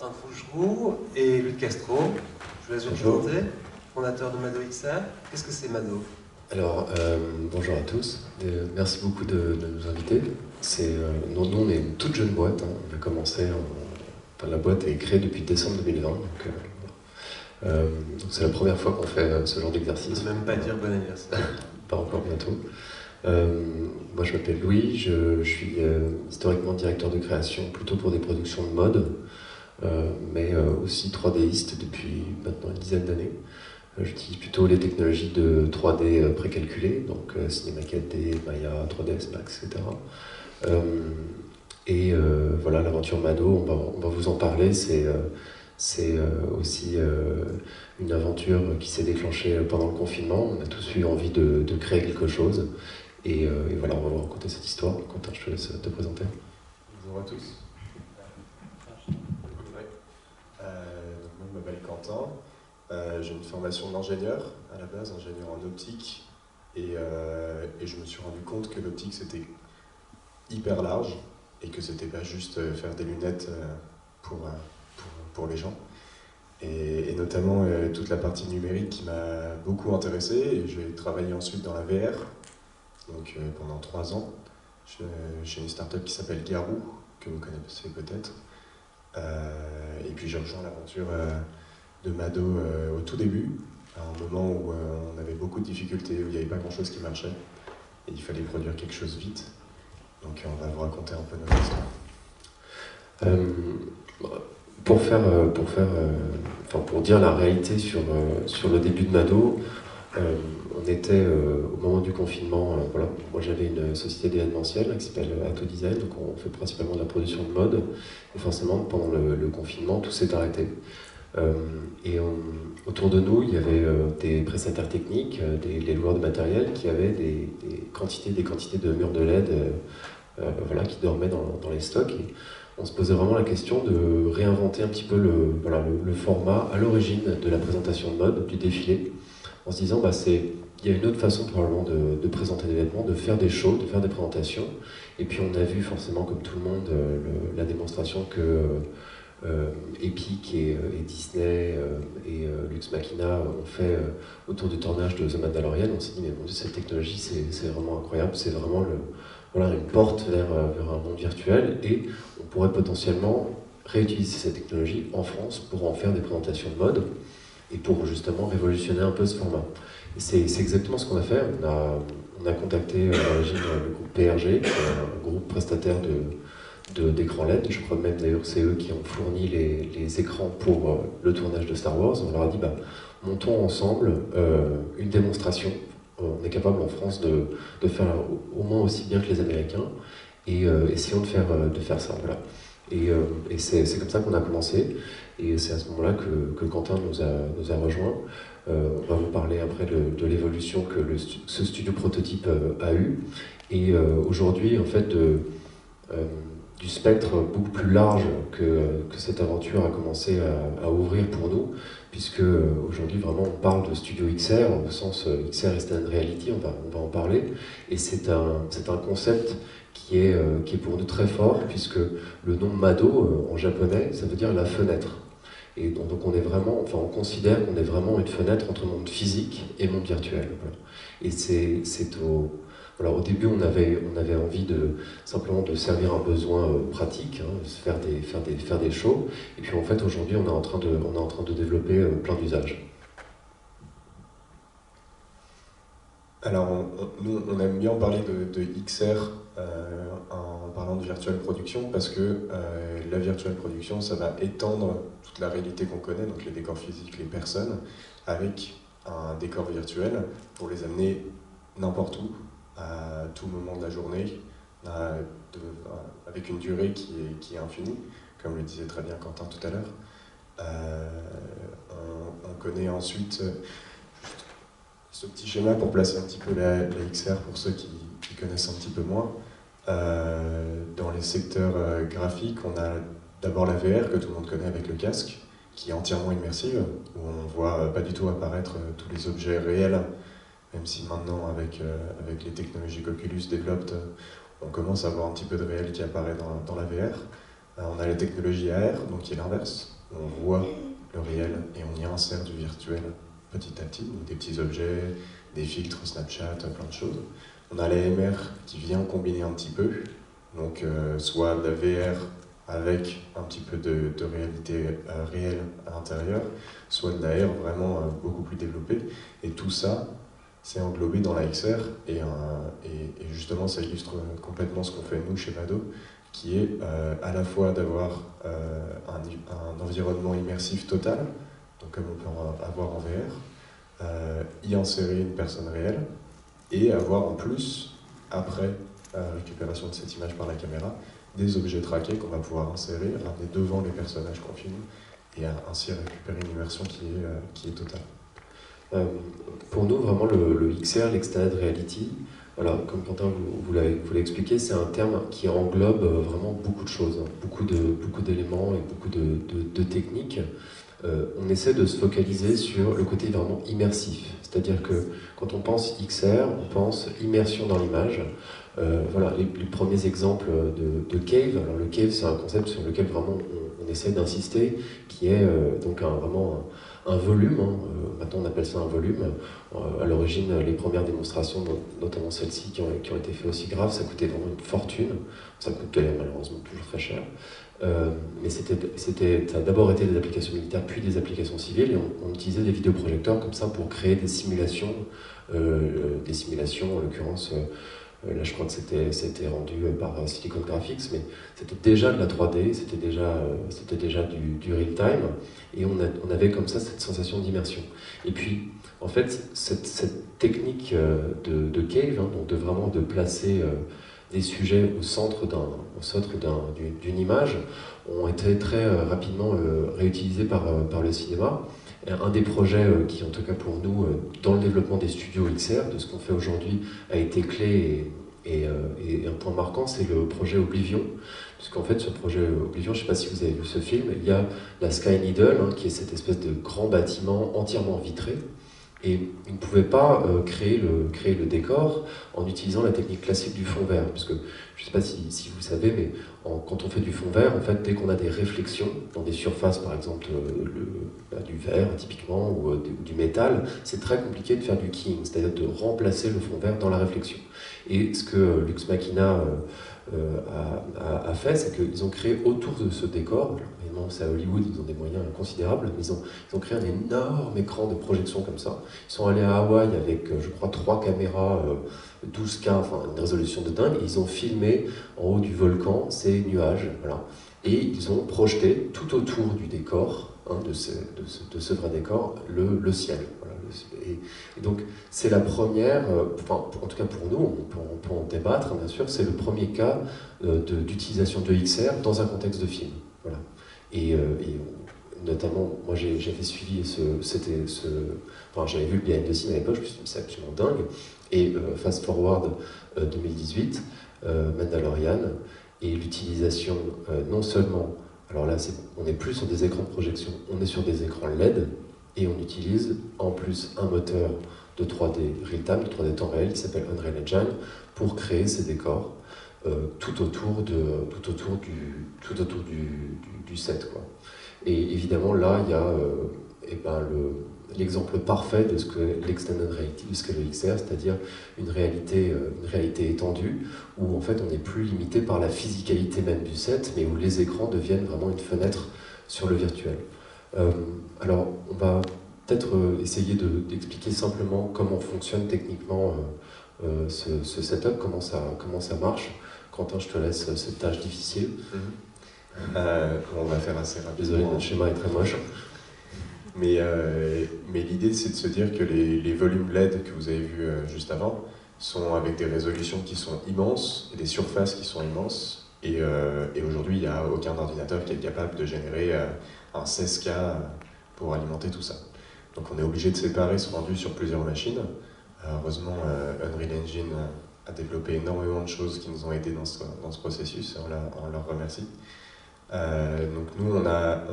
Quentin Fougeroux et Luc Castro. Je vous laisse vous présenter, fondateur de Mado XR. Qu'est-ce que c'est Mado? Alors, bonjour à tous. Merci beaucoup de nous inviter. Nous, on est une toute jeune boîte. On a commencé, la boîte est créée depuis décembre 2020. Donc c'est la première fois qu'on fait ce genre d'exercice. Je ne peux même pas dire bon anniversaire. Pas encore bientôt. Moi, je m'appelle Louis. Je suis historiquement directeur de création, plutôt pour des productions de mode, mais aussi 3Diste depuis maintenant une dizaine d'années. J'utilise plutôt les technologies de 3D précalculées, donc Cinema 4D, Maya, 3ds Max, etc. Voilà, l'aventure Mado, on va vous en parler. C'est aussi une aventure qui s'est déclenchée pendant le confinement. On a tous eu envie de créer quelque chose. Et voilà, on va vous raconter cette histoire. Quentin, je te laisse te présenter. Bonjour à tous. Moi, je m'appelle Quentin. J'ai une formation d'ingénieur à la base, ingénieur en optique, et je me suis rendu compte que l'optique c'était hyper large et que c'était pas juste faire des lunettes pour les gens, et notamment toute la partie numérique qui m'a beaucoup intéressé, et j'ai travaillé ensuite dans la VR donc pendant 3 ans chez une startup qui s'appelle Garou, que vous connaissez peut-être, et puis j'ai rejoint l'aventure de Mado au tout début, à un moment où on avait beaucoup de difficultés, où il n'y avait pas grand chose qui marchait, et il fallait produire quelque chose vite. Donc on va vous raconter un peu notre histoire. Pour dire la réalité sur le début de Mado, on était au moment du confinement. Voilà. Moi j'avais une société d'événementiel qui s'appelle Atto Design, donc on fait principalement de la production de mode, et forcément pendant le confinement tout s'est arrêté. Autour de nous, il y avait des prestataires techniques, les loueurs de matériel qui avaient des quantités de murs de LED qui dormaient dans les stocks. Et on se posait vraiment la question de réinventer un petit peu le format à l'origine de la présentation de mode, du défilé, en se disant il y a une autre façon probablement de présenter des vêtements, de faire des shows, de faire des présentations. Et puis on a vu forcément, comme tout le monde, la démonstration que Epic et Disney et Lux Machina ont fait autour du tournage de The Mandalorian. On s'est dit, mais mon Dieu, cette technologie, c'est vraiment incroyable, c'est vraiment une porte vers un monde virtuel, et on pourrait potentiellement réutiliser cette technologie en France pour en faire des présentations de mode et pour justement révolutionner un peu ce format. Et c'est exactement ce qu'on a fait. On a contacté à l'origine le groupe PRG, qui est un groupe prestataire d'écrans LED. Je crois même d'ailleurs que c'est eux qui ont fourni les écrans pour le tournage de Star Wars. On leur a dit, montons ensemble une démonstration. On est capable en France de faire au moins aussi bien que les Américains, et essayons de faire ça. Voilà. Et c'est comme ça qu'on a commencé, et c'est à ce moment-là que Quentin nous a rejoints. On va vous parler après de l'évolution que ce studio prototype a eu, et aujourd'hui en fait du spectre beaucoup plus large que cette aventure a commencé à ouvrir pour nous, puisque aujourd'hui vraiment on parle de studio XR au sens XR Extended Reality, on va en parler, et c'est un concept qui est pour nous très fort, puisque le nom Mado en japonais ça veut dire la fenêtre, et donc on est vraiment, on considère qu'on est vraiment une fenêtre entre monde physique et monde virtuel. Voilà. Et au début, on avait envie simplement de servir un besoin pratique, faire des shows. Et puis en fait, aujourd'hui, on est en train de développer plein d'usages. Alors, nous, on aime bien parler de XR en parlant de virtual production, parce que la virtual production, ça va étendre toute la réalité qu'on connaît, donc les décors physiques, les personnes, avec un décor virtuel pour les amener n'importe où, à tout moment de la journée, avec une durée qui est infinie, comme le disait très bien Quentin tout à l'heure. On connaît ensuite ce petit schéma pour placer un petit peu la XR pour ceux qui connaissent un petit peu moins. Dans les secteurs graphiques, on a d'abord la VR que tout le monde connaît avec le casque, qui est entièrement immersive, où on voit pas du tout apparaître tous les objets réels, même si maintenant avec les technologies qu'Oculus développe, on commence à voir un petit peu de réel qui apparaît dans la VR. On a la technologie AR, donc qui est l'inverse. On voit le réel et on y insère du virtuel petit à petit, donc des petits objets, des filtres Snapchat, plein de choses. On a la MR qui vient combiner un petit peu, donc soit de la VR avec un petit peu de réalité réelle à l'intérieur, soit de la R vraiment beaucoup plus développée. Et tout ça, c'est englobé dans la XR, et justement ça illustre complètement ce qu'on fait nous chez Mado, qui est à la fois d'avoir un environnement immersif total, donc comme on peut en avoir en VR, y insérer une personne réelle, et avoir en plus, après récupération de cette image par la caméra, des objets traqués qu'on va pouvoir insérer, ramener devant les personnages qu'on filme, et ainsi récupérer une immersion qui est totale. Pour nous, vraiment, le XR, l'Extended Reality, voilà, comme Quentin vous l'a expliqué, c'est un terme qui englobe vraiment beaucoup de choses, hein, beaucoup d'éléments et beaucoup de techniques. On essaie de se focaliser sur le côté vraiment immersif, c'est-à-dire que quand on pense XR, on pense immersion dans l'image. Voilà, les premiers exemples de Cave. Alors le Cave, c'est un concept sur lequel vraiment on essaie d'insister, qui est donc vraiment un volume, hein. Maintenant on appelle ça un volume. À l'origine, les premières démonstrations, notamment celles-ci qui ont été faites aussi graves, ça coûtait vraiment une fortune. Ça coûte malheureusement toujours très cher. Mais ça a d'abord été des applications militaires, puis des applications civiles, et on utilisait des vidéoprojecteurs comme ça pour créer des simulations en l'occurrence. Là, je crois que c'était rendu par Silicon Graphics, mais c'était déjà de la 3D, c'était déjà du real-time, et on avait comme ça cette sensation d'immersion. Et puis, en fait, cette technique de Cave, hein, donc vraiment de placer des sujets au centre d'une image, ont été très rapidement réutilisés par le cinéma. Un des projets qui, en tout cas pour nous, dans le développement des studios XR, de ce qu'on fait aujourd'hui, a été clé et un point marquant, c'est le projet Oblivion. Puisqu'en fait, ce projet Oblivion, je ne sais pas si vous avez vu ce film, il y a la Sky Needle, hein, qui est cette espèce de grand bâtiment entièrement vitré. Et ils ne pouvaient pas créer le décor en utilisant la technique classique du fond vert. Parce que, je ne sais pas si vous savez, mais quand on fait du fond vert, en fait, dès qu'on a des réflexions dans des surfaces, par exemple du verre typiquement, ou du métal, c'est très compliqué de faire du keying, c'est-à-dire de remplacer le fond vert dans la réflexion. Et ce que Lux Machina a fait, c'est qu'ils ont créé autour de ce décor, évidemment c'est à Hollywood, ils ont des moyens considérables, mais ils ont créé un énorme écran de projection comme ça. Ils sont allés à Hawaï avec, je crois, 3 caméras 12K, enfin une résolution de dingue, et ils ont filmé en haut du volcan ces nuages, voilà. Et ils ont projeté tout autour du décor, hein, de ce vrai décor, le ciel. Voilà, et donc c'est la première, en tout cas pour nous, on peut en débattre bien sûr, c'est le premier cas d'utilisation de XR dans un contexte de film. Voilà. Et notamment, moi j'avais suivi j'avais vu le behind the scene à l'époque, je me suis dit c'est absolument dingue. Et fast forward 2018, Mandalorian, et l'utilisation non seulement, alors là on n'est plus sur des écrans de projection, on est sur des écrans LED, et on utilise en plus un moteur de 3D real-time, de 3D temps réel, qui s'appelle Unreal Engine, pour créer ces décors tout autour du set, quoi. Et évidemment là il y a l'exemple parfait de ce que l'extended reality, de ce que le XR, c'est-à-dire une réalité étendue, où en fait on n'est plus limité par la physicalité même du set, mais où les écrans deviennent vraiment une fenêtre sur le virtuel. Alors on va peut-être essayer d'expliquer simplement comment fonctionne techniquement ce setup, comment ça marche. Quentin, je te laisse cette tâche difficile. On va faire assez rapidement. Désolé, notre schéma est très moche. Mais l'idée, c'est de se dire que les volumes LED que vous avez vus juste avant sont avec des résolutions qui sont immenses et des surfaces qui sont immenses. Et aujourd'hui, il n'y a aucun ordinateur qui est capable de générer un 16K pour alimenter tout ça. Donc on est obligé de séparer ce rendu sur plusieurs machines. Heureusement, Unreal Engine a développé énormément de choses qui nous ont aidés dans ce processus, et on leur remercie. Donc nous, on a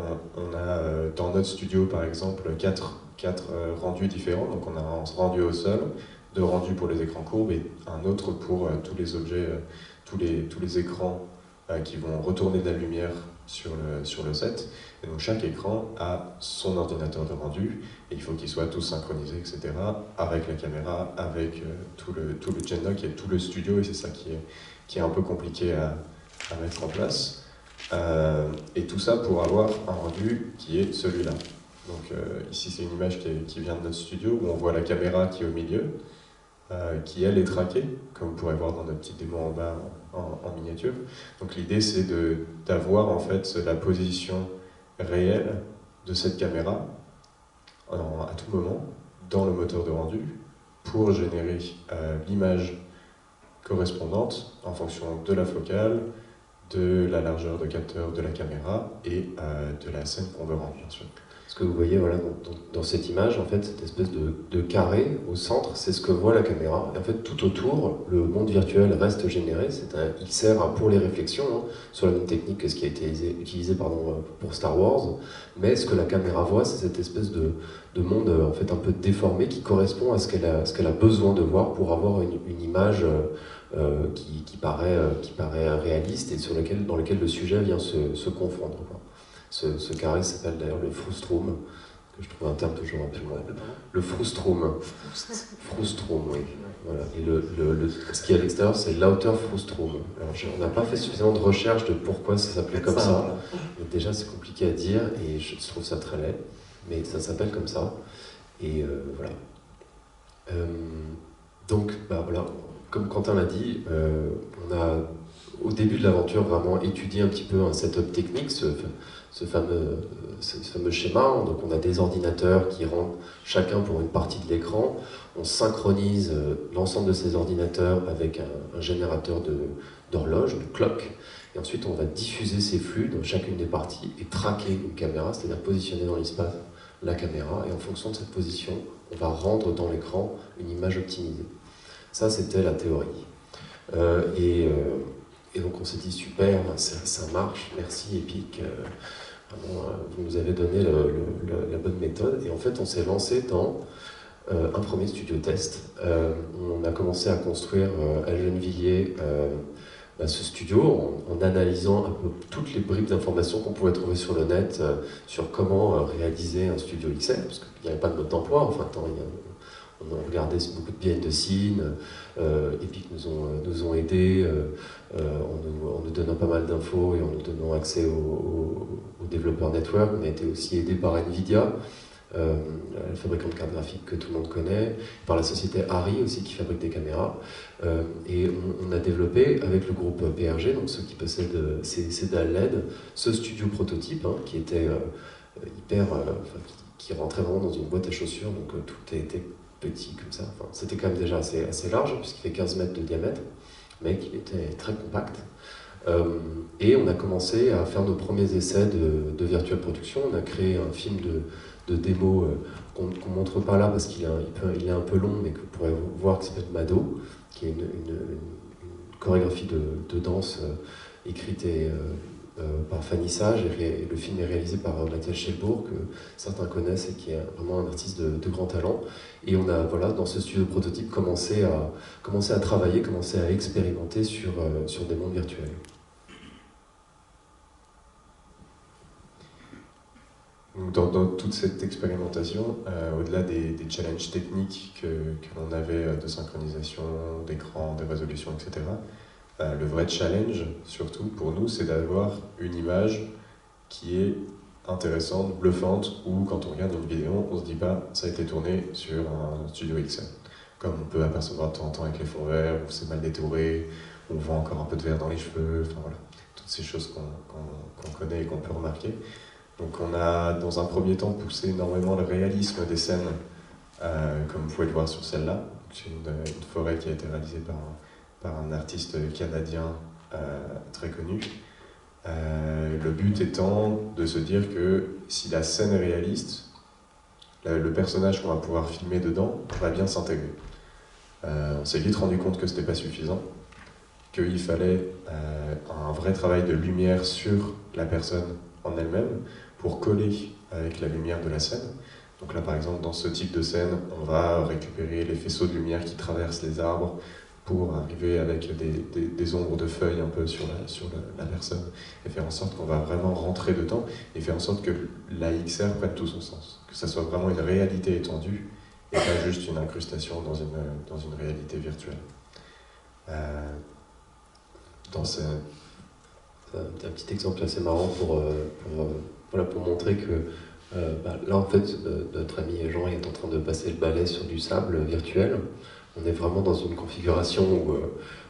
dans notre studio, par exemple, quatre rendus différents. Donc on a un rendu au sol, 2 rendus pour les écrans courbes et un autre pour tous les objets, tous les écrans qui vont retourner de la lumière sur le set. Et donc chaque écran a son ordinateur de rendu, et il faut qu'ils soient tous synchronisés, etc., avec la caméra, avec tout le Gendoc et tout le studio, et c'est ça qui est un peu compliqué à mettre en place. Et tout ça pour avoir un rendu qui est celui-là. Donc ici c'est une image qui vient de notre studio, où on voit la caméra qui est au milieu, qui elle est traquée, comme vous pourrez voir dans notre petite démo en bas en miniature. Donc l'idée c'est d'avoir en fait la position réelle de cette caméra à tout moment dans le moteur de rendu pour générer l'image correspondante en fonction de la focale, de la largeur de capteur de la caméra et de la scène qu'on veut rendre, bien sûr. Ce que vous voyez voilà, dans cette image, en fait, cette espèce de carré au centre, c'est ce que voit la caméra. Et en fait, tout autour, le monde virtuel reste généré. Il sert pour les réflexions, hein, sur la même technique que ce qui a été utilisé pour Star Wars. Mais ce que la caméra voit, c'est cette espèce de monde en fait, un peu déformé qui correspond à ce qu'elle a besoin de voir pour avoir une image qui paraît réaliste et dans lequel le sujet vient se confondre, quoi. Ce carré s'appelle d'ailleurs le frustrum, que je trouve un terme toujours absolument. Le frustrum. Frustrum, oui. Voilà. Et ce qui est à l'extérieur, c'est l'outer frustrum. Alors, on n'a pas fait suffisamment de recherche de pourquoi ça s'appelait comme ça. Mais déjà, c'est compliqué à dire et je trouve ça très laid. Mais ça s'appelle comme ça. Et voilà. Donc, voilà. Comme Quentin l'a dit, on a au début de l'aventure vraiment étudié un petit peu un setup technique, ce fameux schéma. Donc on a des ordinateurs qui rentrent chacun pour une partie de l'écran. On synchronise l'ensemble de ces ordinateurs avec un générateur d'horloge, de clock. Et ensuite on va diffuser ces flux dans chacune des parties et traquer une caméra, c'est-à-dire positionner dans l'espace la caméra. Et en fonction de cette position, on va rendre dans l'écran une image optimisée. Ça, c'était la théorie. Et donc on s'est dit super, ça marche, merci Epic, vraiment, vous nous avez donné la bonne méthode. Et en fait on s'est lancé dans un premier studio test. On a commencé à construire à Gennevilliers ce studio en analysant un peu toutes les bribes d'informations qu'on pouvait trouver sur le net sur comment réaliser un studio XR, parce qu'il n'y avait pas de mode d'emploi, enfin on a regardé beaucoup de behind the scene, Epic nous ont aidés en nous donnant pas mal d'infos et en nous donnant accès au développeur network. On a été aussi aidé par Nvidia, le fabricant de cartes graphiques que tout le monde connaît, par la société Arri aussi qui fabrique des caméras. Et on a développé avec le groupe PRG, donc ceux qui possèdent ces dalles LED, ce studio prototype qui était qui rentrait vraiment dans une boîte à chaussures, donc tout a été petit comme ça. Enfin, c'était quand même déjà assez large, puisqu'il fait 15 mètres de diamètre, mais qu'il était très compact. Et on a commencé à faire nos premiers essais de virtual production. On a créé un film de démo qu'on ne montre pas là parce qu'il est un peu long, mais que vous pourrez voir, qui s'appelle Mado, qui est une chorégraphie de danse écrite par Fanny Sage, et le film est réalisé par Mathias Schelbourg, que certains connaissent et qui est vraiment un artiste de grand talent. Et on a, voilà, dans ce studio prototype, commencé à travailler, commencé à expérimenter sur des mondes virtuels. Dans toute cette expérimentation, au-delà des challenges techniques que l'on avait de synchronisation, d'écran, de résolution, etc., le vrai challenge, surtout pour nous, c'est d'avoir une image qui est intéressante, bluffante, où quand on regarde une vidéo, on se dit pas ça a été tourné sur un studio XR. Comme on peut apercevoir de temps en temps avec les fonds verts, où c'est mal détouré, où on voit encore un peu de vert dans les cheveux, enfin voilà, toutes ces choses qu'on connaît et qu'on peut remarquer. Donc on a dans un premier temps poussé énormément le réalisme des scènes, comme vous pouvez le voir sur celle-là. C'est une forêt qui a été réalisée par un artiste canadien très connu. Le but étant de se dire que si la scène est réaliste, le personnage qu'on va pouvoir filmer dedans va bien s'intégrer. On s'est vite rendu compte que ce n'était pas suffisant, qu'il fallait un vrai travail de lumière sur la personne en elle-même pour coller avec la lumière de la scène. Donc là par exemple dans ce type de scène, on va récupérer les faisceaux de lumière qui traversent les arbres pour arriver avec des ombres de feuilles un peu sur la personne et faire en sorte qu'on va vraiment rentrer dedans et faire en sorte que la XR prenne tout son sens, que ça soit vraiment une réalité étendue et pas juste une incrustation dans une réalité virtuelle. Un petit exemple assez marrant pour montrer que là en fait notre ami Jean est en train de passer le balai sur du sable virtuel. On est vraiment dans une configuration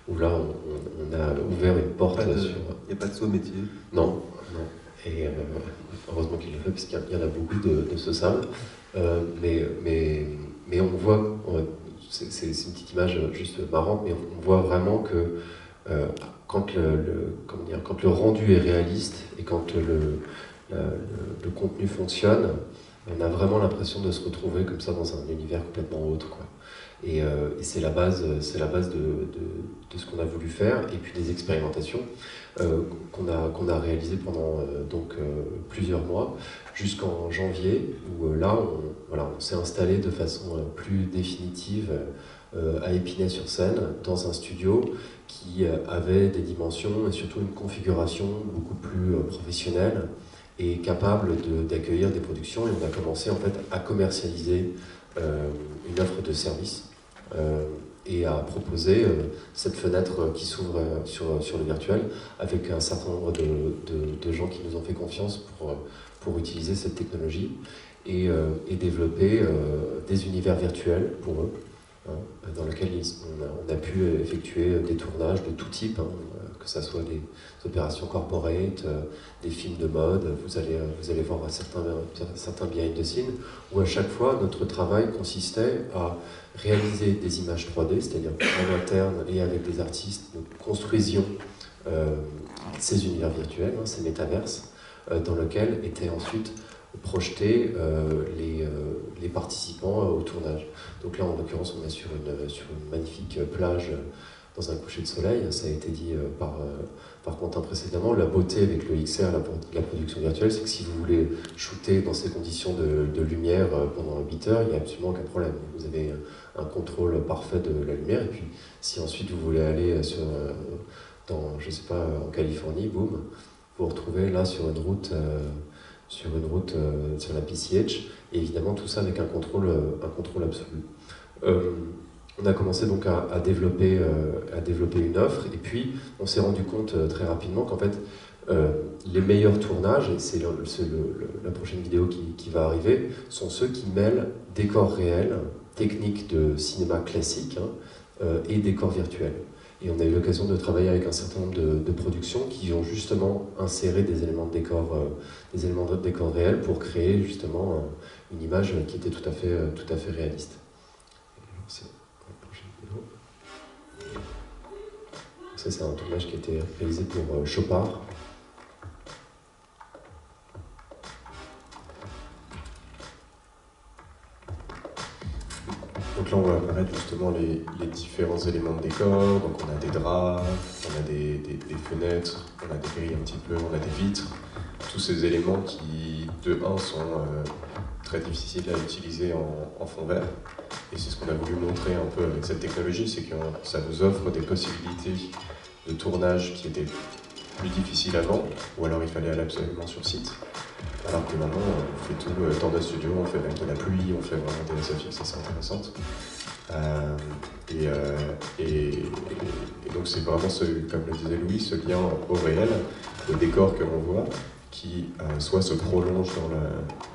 où là on a ouvert une porte sur... Il n'y a pas de saut métier. Non. Et heureusement qu'il le fait parce qu'il y en a beaucoup de ce sable. Mais on voit, c'est une petite image juste marrante, mais on voit vraiment que quand le rendu est réaliste et quand le contenu fonctionne, on a vraiment l'impression de se retrouver comme ça dans un univers complètement autre, quoi. Et c'est la base de ce qu'on a voulu faire, et puis des expérimentations qu'on a réalisées pendant plusieurs mois, jusqu'en janvier, où là on s'est installé de façon plus définitive à Épinay-sur-Seine, dans un studio qui avait des dimensions et surtout une configuration beaucoup plus professionnelle et capable d'accueillir des productions. Et on a commencé en fait à commercialiser une offre de service et à proposer cette fenêtre qui s'ouvre sur le virtuel, avec un certain nombre de gens qui nous ont fait confiance pour utiliser cette technologie et développer des univers virtuels pour eux, dans lesquels on a pu effectuer des tournages de tout type, que ce soit des opérations corporate, des films de mode. Vous allez voir certains behind the scenes, où à chaque fois notre travail consistait à réaliser des images 3D, c'est-à-dire en interne et avec des artistes, nous construisions ces univers virtuels, ces métaverses, dans lesquels étaient ensuite projeter les participants au tournage. Donc là, en l'occurrence, on est sur une magnifique plage dans un coucher de soleil. Ça a été dit par Quentin précédemment. La beauté avec le XR, la production virtuelle, c'est que si vous voulez shooter dans ces conditions de lumière pendant 8 heures, il n'y a absolument aucun problème. Vous avez un contrôle parfait de la lumière. Et puis, si ensuite vous voulez aller je sais pas, en Californie, boum, vous vous retrouvez là sur une route sur la PCH, et évidemment tout ça avec un contrôle absolu. On a commencé donc à développer une offre, et puis on s'est rendu compte très rapidement qu'en fait les meilleurs tournages, et c'est la prochaine vidéo qui va arriver, sont ceux qui mêlent décors réels, techniques de cinéma classique, et décors virtuels. Et on a eu l'occasion de travailler avec un certain nombre de productions qui ont justement inséré des éléments de décor réels pour créer justement une image qui était tout à fait réaliste. C'est la prochaine vidéo. Ça, c'est un tournage qui a été réalisé pour Chopard. Donc là, on va apparaître justement les différents éléments de décor. Donc on a des draps, on a des fenêtres, on a des grilles un petit peu, on a des vitres. Tous ces éléments qui, de 1, sont très difficiles à utiliser en fond vert. Et c'est ce qu'on a voulu montrer un peu avec cette technologie, c'est que ça nous offre des possibilités de tournage qui étaient plus difficiles avant, ou alors il fallait aller absolument sur site. Alors que maintenant, on fait tout dans notre studio, on fait avec de la pluie, on fait vraiment des SFX assez intéressantes. Et donc c'est vraiment, comme le disait Louis, ce lien au réel, le décor que l'on voit, qui soit se prolonge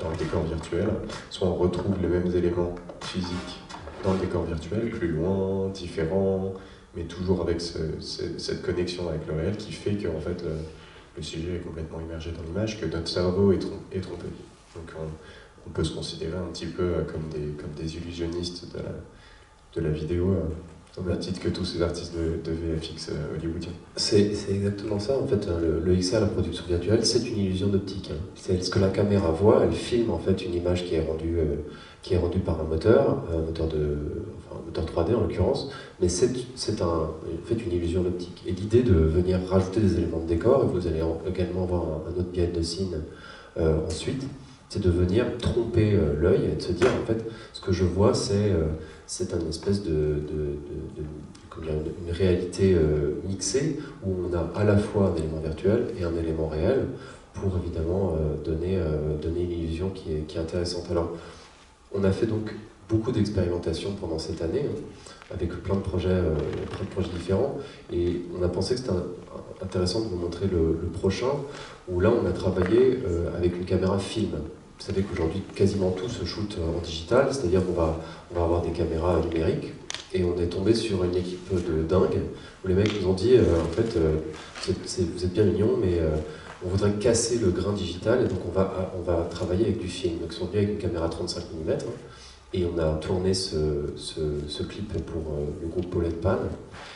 dans le décor virtuel, soit on retrouve les mêmes éléments physiques dans le décor virtuel, plus loin, différents, mais toujours avec cette connexion avec le réel qui fait que en fait, le sujet est complètement immergé dans l'image, que notre cerveau est trompé. Donc on peut se considérer un petit peu comme des illusionnistes de la vidéo, au même titre que tous ces artistes de VFX hollywoodiens. C'est exactement ça, en fait, le XR, la production virtuelle, c'est une illusion d'optique. C'est ce que la caméra voit, elle filme en fait une image qui est rendue par un moteur 3D en l'occurrence, mais c'est en fait une illusion d'optique. Et l'idée de venir rajouter des éléments de décor, et vous allez également voir un autre behind the scene ensuite, c'est de venir tromper l'œil et de se dire, en fait, ce que je vois, c'est un espèce une réalité mixée, où on a à la fois un élément virtuel et un élément réel, pour évidemment donner une illusion qui est intéressante. Alors, on a fait donc beaucoup d'expérimentations pendant cette année, avec plein de projets différents, et on a pensé que c'était intéressant de vous montrer le prochain, où là on a travaillé avec une caméra film. Vous savez qu'aujourd'hui quasiment tout se shoot en digital, c'est-à-dire qu'on va avoir des caméras numériques, et on est tombé sur une équipe de dingues, où les mecs nous ont dit, en fait, vous êtes bien mignons, mais on voudrait casser le grain digital, et donc on va travailler avec du film. Donc ils sont venus avec une caméra 35 mm, et on a tourné ce clip pour le groupe Paulette Pan,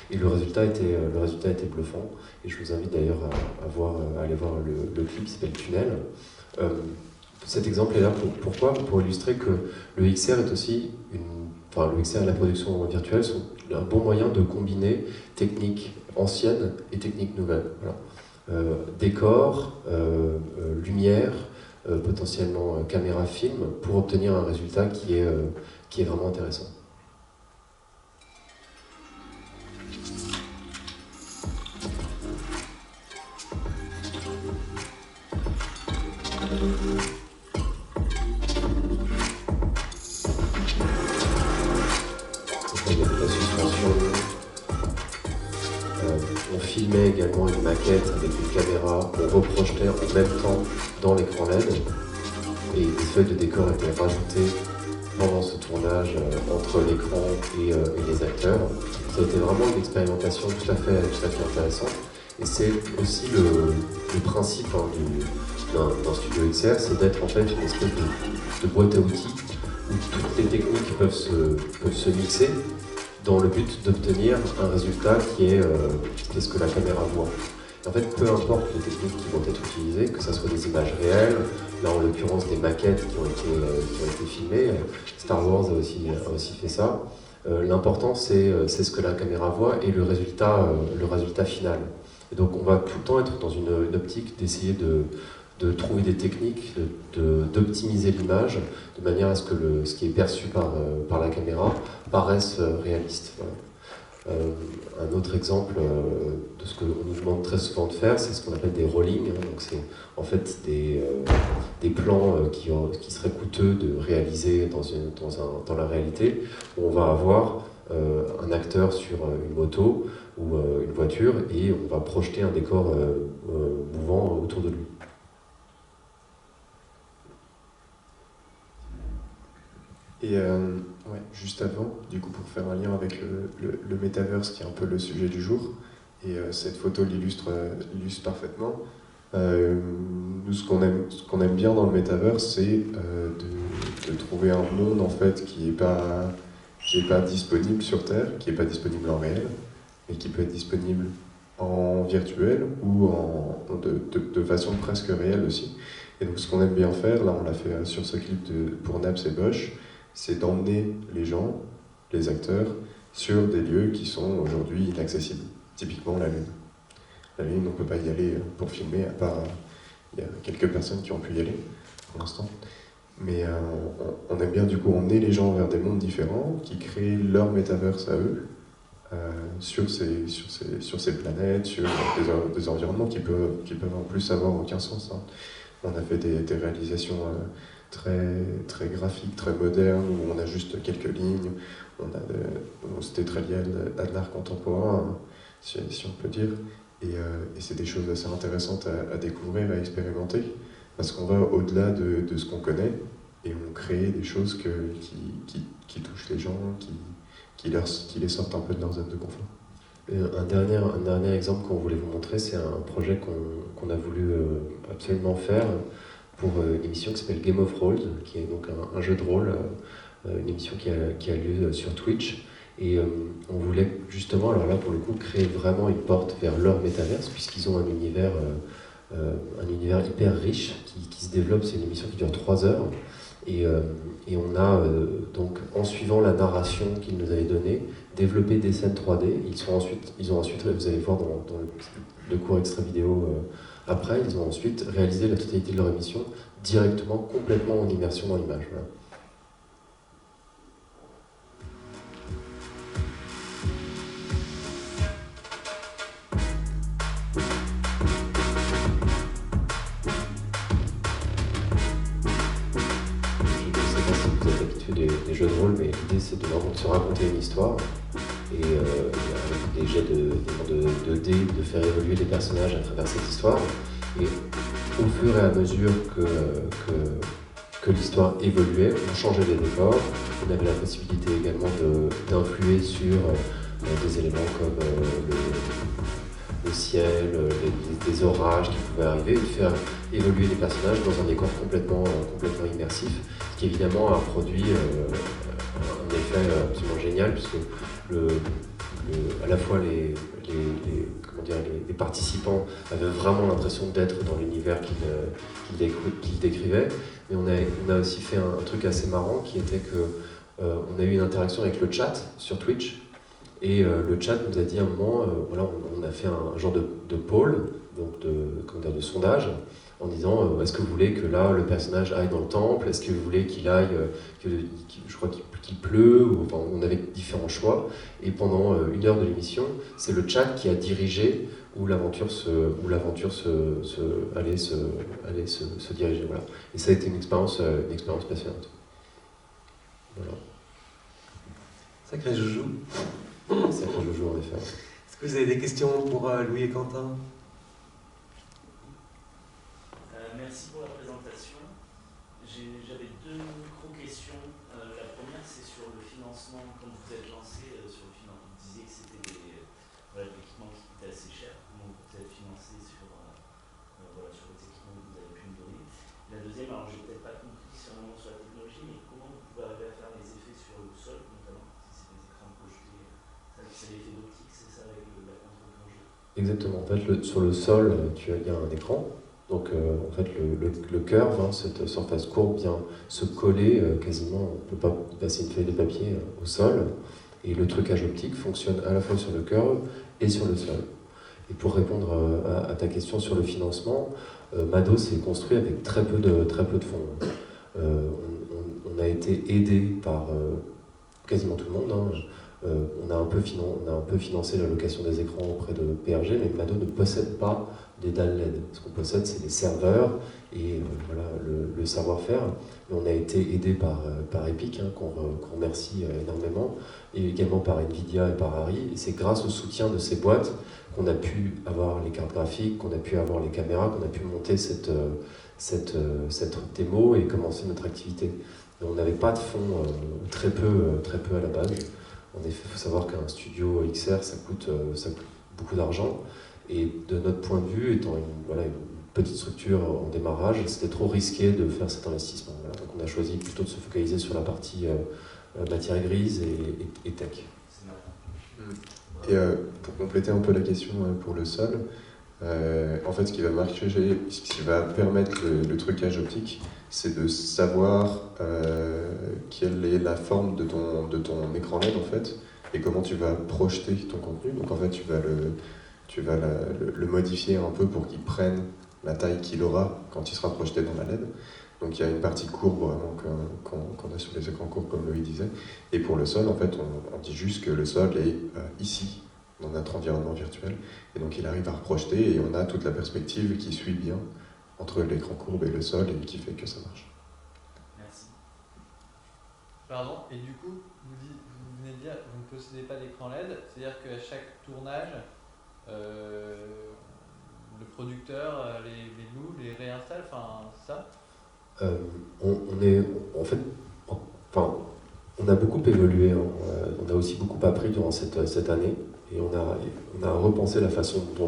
et le résultat était bluffant. Et je vous invite d'ailleurs à aller voir le clip qui s'appelle Tunnel. Cet exemple est là pourquoi ? Pour illustrer que le XR est aussi le XR et la production virtuelle sont un bon moyen de combiner techniques anciennes et techniques nouvelles. Voilà. Décor, lumière, potentiellement caméra film, pour obtenir un résultat qui est vraiment intéressant. On filmait également une maquette avec une caméra, on reprojetait en même temps dans l'écran LED, et des feuilles de décor étaient rajoutées pendant ce tournage entre l'écran et les acteurs. Ça a été vraiment une expérimentation tout à fait intéressante, et c'est aussi le principe d'un studio XR, c'est d'être en fait une espèce de boîte à outils où toutes les techniques peuvent se mixer dans le but d'obtenir un résultat qui est ce que la caméra voit. Et en fait, peu importe les techniques qui vont être utilisées, que ce soit des images réelles, là en l'occurrence des maquettes qui ont été filmées, Star Wars a aussi fait ça. L'important c'est ce que la caméra voit et le résultat final. Et donc on va tout le temps être dans une optique d'essayer de trouver des techniques, d'optimiser l'image, de manière à ce que ce qui est perçu par la caméra paraisse réaliste. Voilà. Un autre exemple de ce qu'on nous demande très souvent de faire, c'est ce qu'on appelle des rollings. Donc c'est en fait des plans qui seraient coûteux de réaliser dans la réalité, où on va avoir un acteur sur une moto ou une voiture, et on va projeter un décor mouvant autour de lui. Et juste avant, du coup, pour faire un lien avec le Metaverse, qui est un peu le sujet du jour, et cette photo l'illustre parfaitement, nous, ce qu'on aime bien dans le Metaverse, c'est de trouver un monde en fait qui est pas disponible sur Terre, qui est pas disponible en réel, mais qui peut être disponible en virtuel ou de façon presque réelle aussi. Et donc ce qu'on aime bien faire, là on l'a fait sur ce clip pour Naps et Bosch, c'est d'emmener les gens, les acteurs, sur des lieux qui sont aujourd'hui inaccessibles. Typiquement la Lune. La Lune, on ne peut pas y aller pour filmer, à part il y a quelques personnes qui ont pu y aller pour l'instant. Mais on aime bien du coup emmener les gens vers des mondes différents, qui créent leur metaverse à eux, sur ces planètes, sur des environnements qui peuvent en plus avoir aucun sens. Hein. On a fait des réalisations très graphiques, très modernes, où on a juste quelques lignes, c'était très lié à de l'art contemporain, si on peut dire, et c'est des choses assez intéressantes à découvrir, à expérimenter, parce qu'on va au-delà de ce qu'on connaît, et on crée des choses qui touchent les gens, qui les sortent un peu de leur zone de confort. Un dernier exemple qu'on voulait vous montrer, c'est un projet qu'on a voulu absolument faire pour une émission qui s'appelle Game of Roll, qui est donc un jeu de rôle, une émission qui a lieu sur Twitch. Et on voulait justement, alors là pour le coup, créer vraiment une porte vers leur métaverse, puisqu'ils ont un univers hyper riche qui se développe. C'est une émission qui dure 3 heures. Et on a donc, en suivant la narration qu'ils nous avaient donnée, développé des scènes 3D. Ils ont ensuite, vous allez voir dans le court extrait vidéo Après, ils ont ensuite réalisé la totalité de leur émission directement, complètement en immersion dans l'image. Voilà. Des jeux de rôle, mais l'idée c'est de vraiment se raconter une histoire et avec des jets de dés, de faire évoluer les personnages à travers cette histoire. Et au fur et à mesure que l'histoire évoluait, on changeait les décors, on avait la possibilité également d'influer sur des éléments comme le ciel, des orages qui pouvaient arriver, et de faire évoluer les personnages dans un décor complètement immersif, ce qui évidemment a produit un effet absolument génial, puisque à la fois les participants avaient vraiment l'impression d'être dans l'univers qu'ils décrivaient, mais on a aussi fait un truc assez marrant qui était que on a eu une interaction avec le chat sur Twitch. Et le chat nous a dit à un moment, voilà, on a fait un genre de poll, donc de sondage, en disant est-ce que vous voulez que là le personnage aille dans le temple, est-ce que vous voulez qu'il aille, je crois qu'il pleut, ou, enfin, on avait différents choix. Et pendant 1 heure de l'émission, c'est le chat qui a dirigé où l'aventure allait se diriger. Voilà. Et ça a été une expérience passionnante. Voilà. Sacré joujou. Sacré joujou en effet. Est-ce que vous avez des questions pour Louis et Quentin? Merci pour la présentation. J'avais 2 micro-questions. La première, c'est sur le financement. Quand vous êtes lancé sur le financement, vous disiez que c'était des équipements qui coûtaient assez cher. Comment vous êtes financé sur les équipements que vous avez pu me donner? La deuxième, alors j'ai peut-être pas compris vraiment sur la technologie, mais comment vous pouvez arriver à faire des effets sur le sol, notamment si c'est des écrans projetés? C'est l'effet d'optique, c'est ça, avec la contre-plongée? Exactement. En fait, sur le sol, il y a un écran. Donc, en fait, le curve, cette surface courbe, vient se coller quasiment. On ne peut pas passer une feuille de papier au sol. Et le trucage optique fonctionne à la fois sur le curve et sur le sol. Et pour répondre à ta question sur le financement, Mado s'est construit avec très peu de fonds. On a été aidé par quasiment tout le monde. On a un peu financé la location des écrans auprès de PRG, mais Mado ne possède pas des dalles LED. Ce qu'on possède, c'est les serveurs et voilà, le savoir-faire. Et on a été aidé par Epic, qu'on remercie énormément, et également par Nvidia et par Harry. Et c'est grâce au soutien de ces boîtes qu'on a pu avoir les cartes graphiques, qu'on a pu avoir les caméras, qu'on a pu monter cette démo et commencer notre activité. Et on n'avait pas de fonds, très peu à la base. En effet, il faut savoir qu'un studio XR, ça coûte beaucoup d'argent. Et de notre point de vue, étant une petite structure en démarrage, c'était trop risqué de faire cet investissement. Voilà. Donc on a choisi plutôt de se focaliser sur la partie matière grise et tech. Et pour compléter un peu la question pour le sol, en fait, ce qui va permettre le trucage optique, c'est de savoir quelle est la forme de ton écran LED en fait, et comment tu vas projeter ton contenu. Donc en fait, tu vas le modifier un peu pour qu'il prenne la taille qu'il aura quand il sera projeté dans la LED. Donc il y a une partie courbe vraiment qu'on a sur les écrans courbes, comme Loïc disait. Et pour le sol, en fait, on dit juste que le sol est ici, dans notre environnement virtuel. Et donc il arrive à reprojeter et on a toute la perspective qui suit bien entre l'écran courbe et le sol et qui fait que ça marche. Merci. Pardon, et du coup, vous venez de dire que vous ne possédez pas d'écran LED, c'est-à-dire qu'à chaque tournage, le producteur les loue, les réinstalle, enfin ça? On a beaucoup évolué, on a aussi beaucoup appris durant cette année et on a repensé la façon dont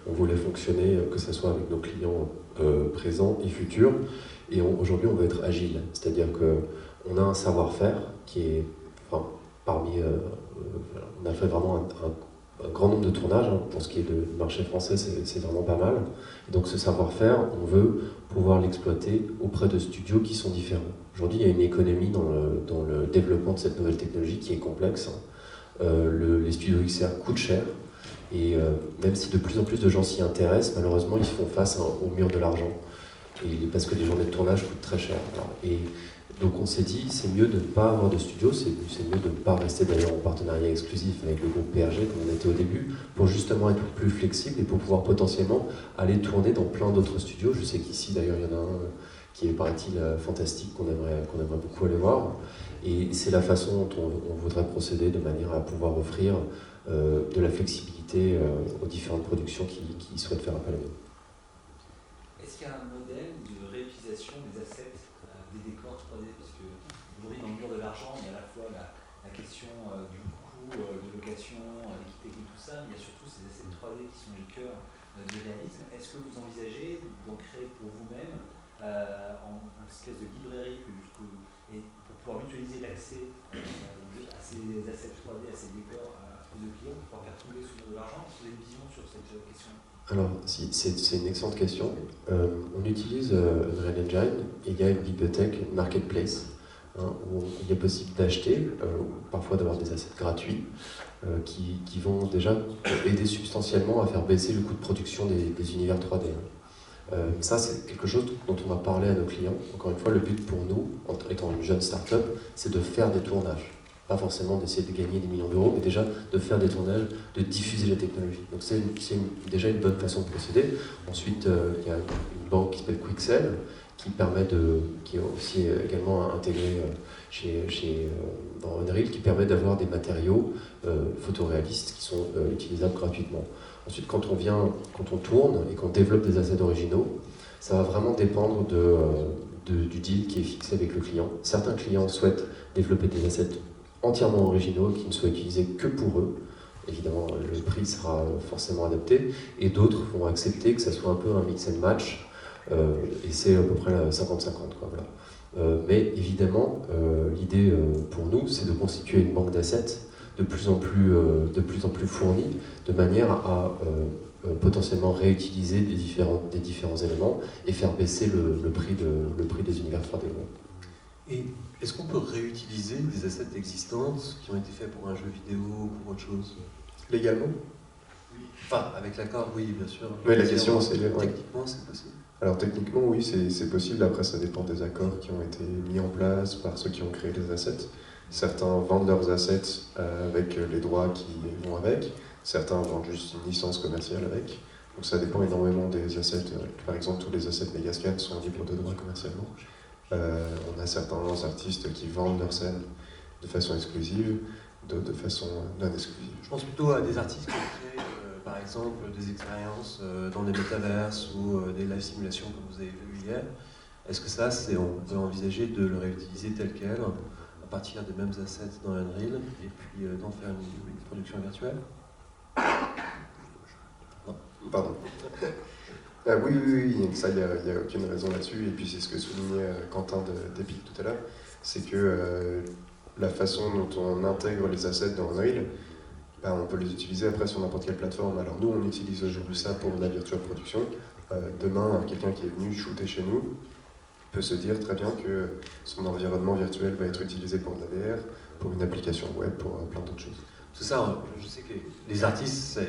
on voulait fonctionner, que ce soit avec nos clients présents et futurs. Et aujourd'hui, on veut être agile, c'est-à-dire qu'on a un savoir-faire qui est, on a fait vraiment un grand nombre de tournages. Pour ce qui est du marché français, c'est vraiment pas mal. Et donc ce savoir-faire, on veut pouvoir l'exploiter auprès de studios qui sont différents. Aujourd'hui, il y a une économie dans le développement de cette nouvelle technologie qui est complexe. Les studios XR coûtent cher Et même si de plus en plus de gens s'y intéressent, malheureusement, ils font face au mur de l'argent. Et parce que les journées de tournage coûtent très cher. Voilà. Et donc on s'est dit, c'est mieux de ne pas avoir de studio, c'est mieux de ne pas rester d'ailleurs en partenariat exclusif avec le groupe PRG comme on était au début, pour justement être plus flexible et pour pouvoir potentiellement aller tourner dans plein d'autres studios. Je sais qu'ici d'ailleurs il y en a un qui est, paraît-il, fantastique, qu'on aimerait beaucoup aller voir. Et c'est la façon dont on voudrait procéder de manière à pouvoir offrir de la flexibilité aux différentes productions qui souhaitent faire appel à nous. Est-ce qu'il y a un modèle de réutilisation des assets, des décors 3D? Parce que aujourd'hui, dans le mur de l'argent, il y a à la fois la question du coût de location, l'équipe technique, tout ça, mais il y a surtout ces assets 3D qui sont le cœur du réalisme. Est-ce que vous envisagez d'en créer pour vous-même en espèce de librairie et pour pouvoir mutualiser l'accès à ces assets 3D, à ces décors, à plus de clients, pour pouvoir faire tomber sous de l'argent? Est-ce que vous avez une vision sur cette question? Alors, c'est une excellente question. On utilise Unreal Engine et il y a une bibliothèque Marketplace où il est possible d'acheter, parfois d'avoir des assets gratuits qui vont déjà aider substantiellement à faire baisser le coût de production des univers 3D. Ça, c'est quelque chose dont on va parler à nos clients. Encore une fois, le but pour nous, en étant une jeune start-up, c'est de faire des tournages. Pas forcément d'essayer de gagner des millions d'euros, mais déjà de faire des tournages, de diffuser la technologie. Donc c'est déjà une bonne façon de procéder. Ensuite, il y a une banque qui s'appelle Quixel, qui est aussi également intégrée dans Unreal, qui permet d'avoir des matériaux photoréalistes qui sont utilisables gratuitement. Ensuite, quand on tourne et qu'on développe des assets originaux, ça va vraiment dépendre du deal qui est fixé avec le client. Certains clients souhaitent développer des assets entièrement originaux qui ne soient utilisés que pour eux. Évidemment, le prix sera forcément adapté. Et d'autres vont accepter que ça soit un peu un mix and match. Et c'est à peu près 50-50. Voilà. Mais évidemment, l'idée pour nous, c'est de constituer une banque d'assets de plus en plus fournie, de manière à potentiellement réutiliser des différents éléments et faire baisser le prix des univers 3D. Et est-ce qu'on peut réutiliser des assets existantes qui ont été faits pour un jeu vidéo ou pour autre chose? Légalement? Oui. Enfin, avec l'accord, oui, bien sûr. Oui, la question, c'est... Techniquement, c'est possible? Alors techniquement, oui, c'est possible. Après, ça dépend des accords qui ont été mis en place par ceux qui ont créé les assets. Certains vendent leurs assets avec les droits qui vont avec. Certains vendent juste une licence commerciale avec. Donc ça dépend énormément des assets. Par exemple, tous les assets Megascan sont libres de droit commercialement. On a certains artistes qui vendent leurs scènes de façon exclusive, d'autres de façon non exclusive. Je pense plutôt à des artistes qui ont créé, par exemple, des expériences dans des métaverses ou des live simulations comme vous avez vu hier. Est-ce que ça, on peut envisager de le réutiliser tel quel, à partir des mêmes assets dans Unreal, et puis d'en faire une production virtuelle? Non. Pardon. Oui, ça, il n'y a aucune raison là-dessus. Et puis c'est ce que soulignait Quentin d'Epic tout à l'heure, c'est que la façon dont on intègre les assets dans Unreal, on peut les utiliser après sur n'importe quelle plateforme. Alors nous, on utilise aujourd'hui ça pour la virtual production. Demain, quelqu'un qui est venu shooter chez nous peut se dire très bien que son environnement virtuel va être utilisé pour de la VR, pour une application web, pour plein d'autres choses. C'est ça, je sais que les artistes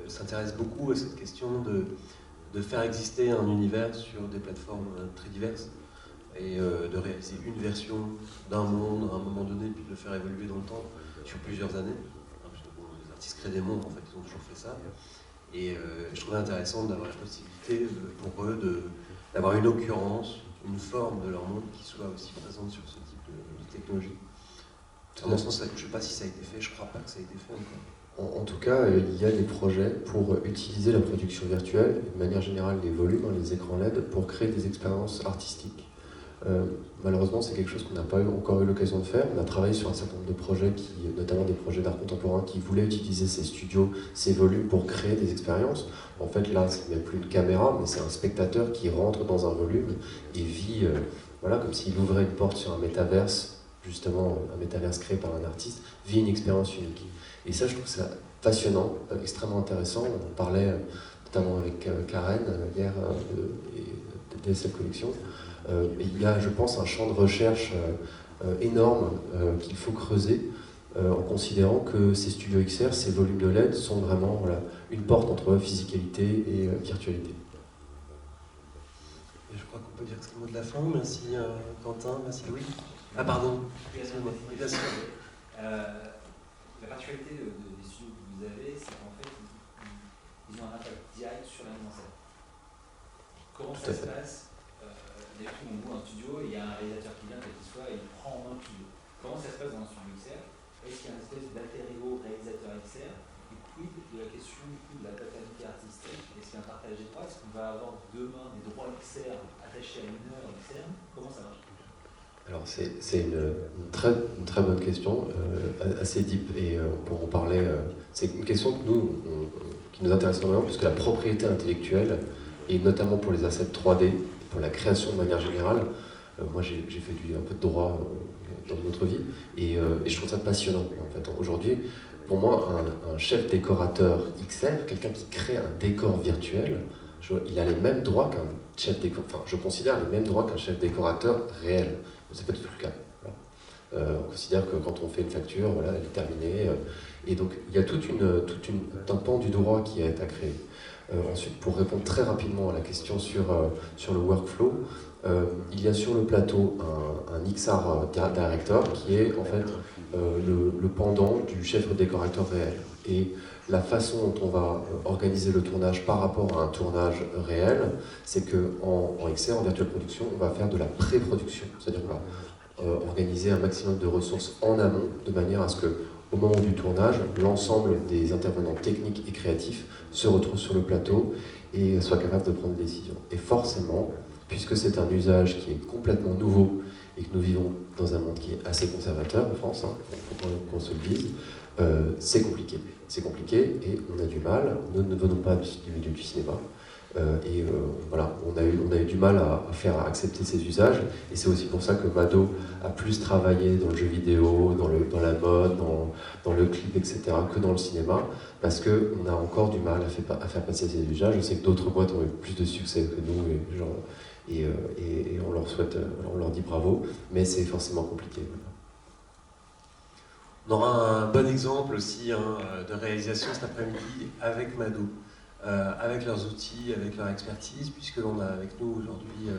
s'intéressent beaucoup à cette question de faire exister un univers sur des plateformes très diverses et de réaliser une version d'un monde à un moment donné, puis de le faire évoluer dans le temps sur plusieurs années. Parce que les artistes créent des mondes, en fait, ils ont toujours fait ça. Et je trouvais intéressant d'avoir la possibilité pour eux d'avoir une occurrence, une forme de leur monde qui soit aussi présente sur ce type de technologie. À mon sens, je ne sais pas si ça a été fait, je ne crois pas que ça a été fait encore. En tout cas, il y a des projets pour utiliser la production virtuelle, de manière générale les volumes, les écrans LED, pour créer des expériences artistiques. Malheureusement, c'est quelque chose qu'on n'a pas encore eu l'occasion de faire. On a travaillé sur un certain nombre de projets, notamment des projets d'art contemporain, qui voulaient utiliser ces studios, ces volumes pour créer des expériences. En fait, là, ce n'est même plus une caméra, mais c'est un spectateur qui rentre dans un volume et vit, comme s'il ouvrait une porte sur un métaverse, justement un métaverse créé par un artiste, vit une expérience unique. Et ça, je trouve ça passionnant, extrêmement intéressant. On en parlait notamment avec Karen hier de DSL Collection. Il y a, je pense, un champ de recherche énorme qu'il faut creuser en considérant que ces studios XR, ces volumes de LED sont vraiment voilà, une porte entre physicalité et virtualité. Et je crois qu'on peut dire que c'est le mot de la fin. Merci Quentin, merci Louis. Ah pardon, excusez-moi. Bien sûr. La particularité des studios que vous avez, c'est qu'en fait, ils ont un impact direct sur la mise en scène. Comment ça se passe? D'habitude, on loue un studio et il y a un réalisateur qui vient, quel qu'il soit, et il prend en main le studio. Comment ça se passe dans un studio XR? Est-ce qu'il y a une espèce d'alter ego réalisateur XR? Et quid de la question du coup de la paternité artistique? Est-ce qu'il y a un partage des droits? Est-ce qu'on va avoir demain des droits XR attachés à une œuvre XR? Comment ça marche? Alors c'est une très bonne question, assez deep, et on pourra en parler. C'est une question que qui nous intéresse énormément, puisque la propriété intellectuelle, et notamment pour les assets 3D, pour la création de manière générale, moi j'ai fait un peu de droit dans notre vie, et je trouve ça passionnant. En fait. Aujourd'hui, pour moi, un chef décorateur XR, quelqu'un qui crée un décor virtuel, il a les mêmes droits qu'un chef décorateur, enfin je considère les mêmes droits qu'un chef décorateur réel. C'est pas du tout le cas. Voilà. On considère que quand on fait une facture, voilà, elle est terminée. Et donc, il y a un pan du droit qui est à créer. Ensuite, pour répondre très rapidement à la question sur le workflow, il y a sur le plateau un XR director qui est en fait le pendant du chef décorateur réel. Et la façon dont on va organiser le tournage par rapport à un tournage réel, c'est qu'en XR, en virtual production, on va faire de la pré-production. C'est-à-dire qu'on va organiser un maximum de ressources en amont, de manière à ce qu'au moment du tournage, l'ensemble des intervenants techniques et créatifs se retrouvent sur le plateau et soient capables de prendre des décisions. Et forcément, puisque c'est un usage qui est complètement nouveau et que nous vivons dans un monde qui est assez conservateur en France, il faut qu'on se le dise, c'est compliqué. C'est compliqué et on a du mal. Nous ne venons pas du milieu du cinéma. Voilà, on a eu du mal à faire accepter ces usages. Et c'est aussi pour ça que Mado a plus travaillé dans le jeu vidéo, dans la mode, dans le clip, etc., que dans le cinéma, parce qu'on a encore du mal à faire passer ces usages. Je sais que d'autres boîtes ont eu plus de succès que nous, et on leur souhaite, on leur dit bravo, mais c'est forcément compliqué. On aura un bon exemple aussi de réalisation cet après-midi avec Mado, avec leurs outils, avec leur expertise, puisque l'on a avec nous aujourd'hui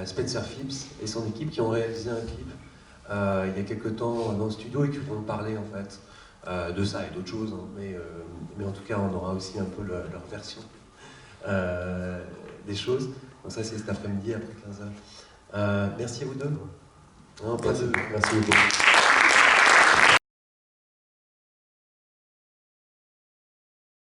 Spencer Phipps et son équipe qui ont réalisé un clip il y a quelques temps dans le studio et qui vont parler en fait de ça et d'autres choses, mais en tout cas on aura aussi un peu leur version des choses. Donc ça c'est cet après-midi après 15h. Merci à vous deux. Merci beaucoup.